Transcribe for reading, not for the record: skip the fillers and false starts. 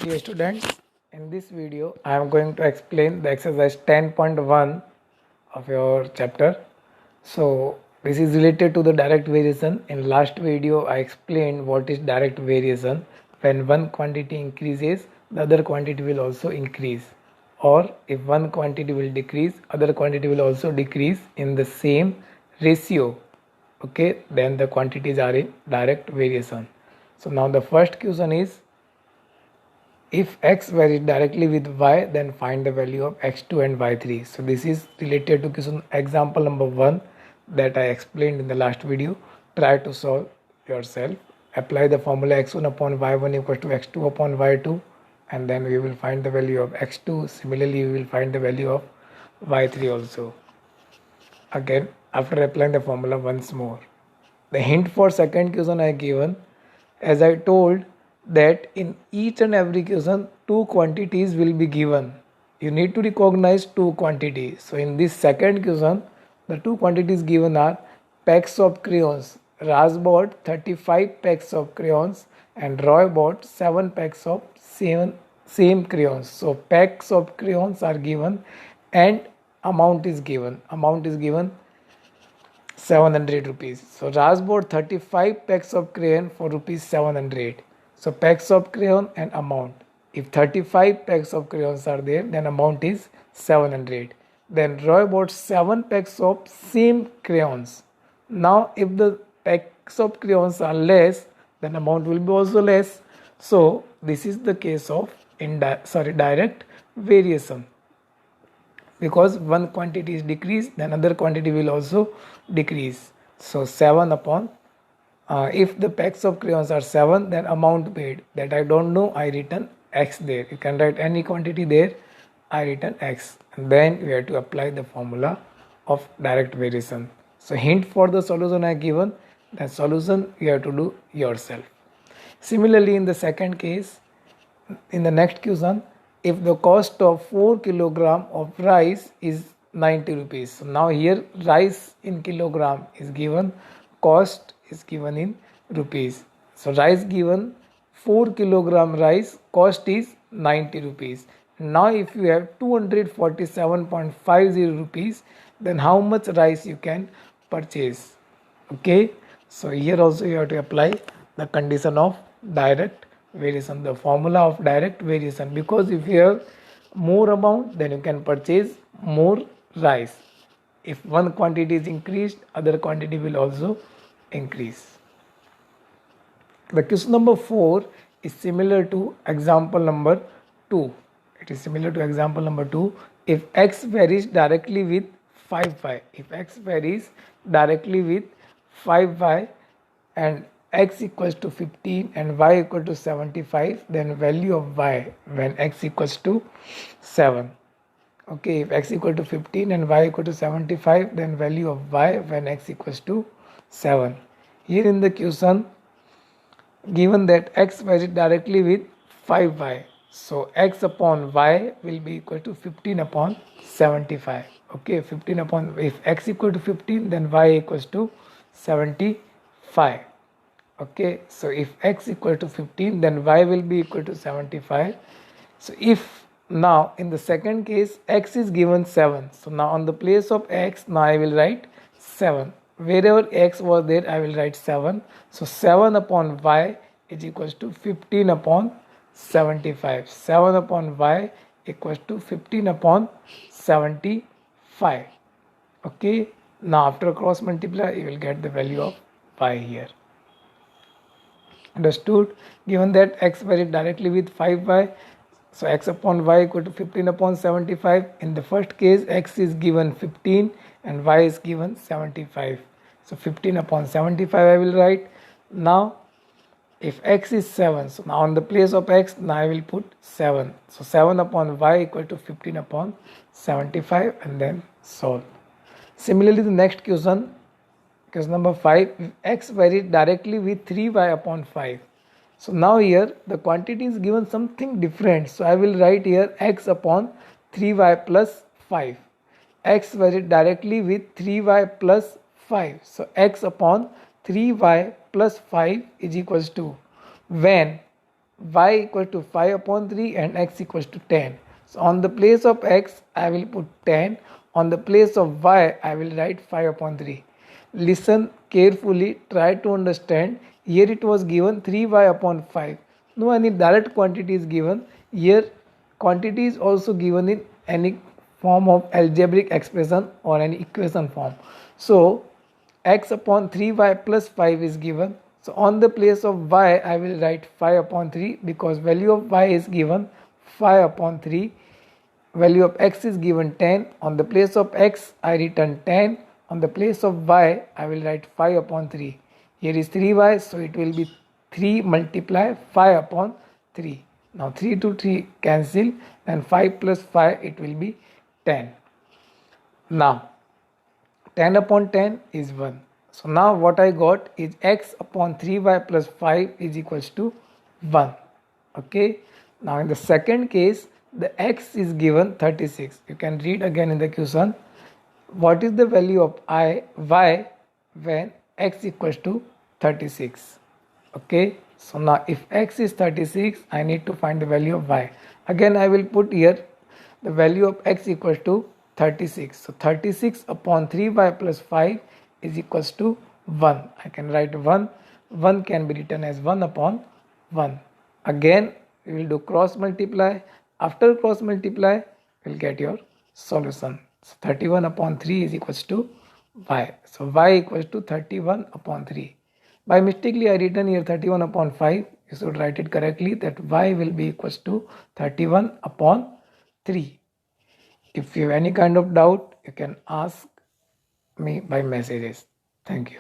Dear students, in this video I am going to explain the exercise 10.1 of your chapter. So this is related to the direct variation. In last video I explained what is direct variation. When one quantity increases, the other quantity will also increase, or if one quantity will decrease, other quantity will also decrease in the same ratio. Okay, then the quantities are in direct variation. So now the first question is, if x varies directly with y, then find the value of x2 and y3. So this is related to question example number 1 that I explained in the last video. Try to solve yourself. Apply the formula x1 upon y1 equals to x2 upon y2, and then we will find the value of x2. Similarly, we will find the value of y3 also. Again, after applying the formula once more. The hint for second question I given, as I told that in each and every question two quantities will be given. You need to recognize two quantities. So in this second question, the two quantities given are packs of crayons. Raj bought 35 packs of crayons and Roy bought 7 packs of same crayons. So packs of crayons are given and amount is given. Amount is given 700 rupees. So Raj bought 35 packs of crayon for rupees 700. So packs of crayon and amount. If 35 packs of crayons are there, then amount is 700. Then Roy bought 7 packs of same crayons. Now if the packs of crayons are less, then amount will be also less. So this is the case of direct variation. Because one quantity is decreased, then other quantity will also decrease. So 7 upon, if the packs of crayons are 7, then amount paid, that I don't know, I written x there. You can write any quantity there, I written x. And then we have to apply the formula of direct variation. So hint for the solution I given, the solution you have to do yourself. Similarly, in the second case, in the next question, if the cost of 4 kilogram of rice is 90 rupees. So now here rice in kilogram is given, cost is given in rupees. So rice given 4 kilogram rice, cost is 90 rupees. Now if you have 247.50 rupees, then how much rice you can purchase? Okay, so here also you have to apply the condition of direct variation, the formula of direct variation, because if you have more amount, then you can purchase more rice. If one quantity is increased, other quantity will also increase. The question number 4 is similar to example number 2. It is similar to example number 2. If x varies directly with 5y, if x varies directly with 5y and x equals to 15 and y equal to 75, then value of y when x equals to 7. Okay, if x equal to 15 and y equal to 75, then value of y when x equals to 7. Here in the question given that x varies directly with 5y, so x upon y will be equal to 15 upon 75. Okay, 15 upon, if x equal to 15, then y equals to 75. Okay, so if x equal to 15, then y will be equal to 75. So if now in the second case x is given 7, so now on the place of x, now I will write 7. Wherever x was there, I will write 7. So 7 upon y is equals to 15 upon 75. 7 upon y equals to 15 upon 75. Okay, now after cross multiply, you will get the value of y here. Understood? Given that x varies directly with 5y, so x upon y equal to 15 upon 75. In the first case, x is given 15 and y is given 75. So 15 upon 75 I will write. Now if x is 7, so now on the place of x, now I will put 7. So 7 upon y equal to 15 upon 75, and then solve. Similarly, the next question, question number 5, if x varies directly with 3y upon 5. So now here the quantity is given something different. So I will write here x upon 3y plus 5. X varies directly with 3y plus 5. So x upon 3y plus 5 is equals to when y equals to 5 upon 3 and x equals to 10. So on the place of x, I will put 10. On the place of y, I will write 5 upon 3. Listen carefully, try to understand. Here it was given 3y upon 5. No any direct quantity is given. Here quantity is also given in any form of algebraic expression or any equation form. So x upon 3y plus 5 is given. So on the place of y, I will write 5 upon 3 because value of y is given 5 upon 3. Value of x is given 10. On the place of x, I return 10. On the place of y, I will write 5 upon 3. Here is 3y, so it will be 3 multiply 5 upon 3. Now 3 to 3 cancel and 5 plus 5, it will be 10. Now 10 upon 10 is 1. So now what I got is x upon 3y plus 5 is equals to 1. Okay. Now in the second case, the x is given 36. You can read again in the question. What is the value of y when x equals to 36? Okay. So now if x is 36, I need to find the value of y. Again, I will put here the value of x equals to 36. So 36 upon 3y plus 5 is equals to 1. I can write 1. 1 can be written as 1 upon 1. Again, we will do cross multiply. After cross multiply, you will get your solution. So 31 upon 3 is equals to y. So y equals to 31 upon 3. By mistakenly, I written here 31 upon 5. You should write it correctly that y will be equals to 31 upon 3. If you have any kind of doubt, you can ask me by messages. Thank you.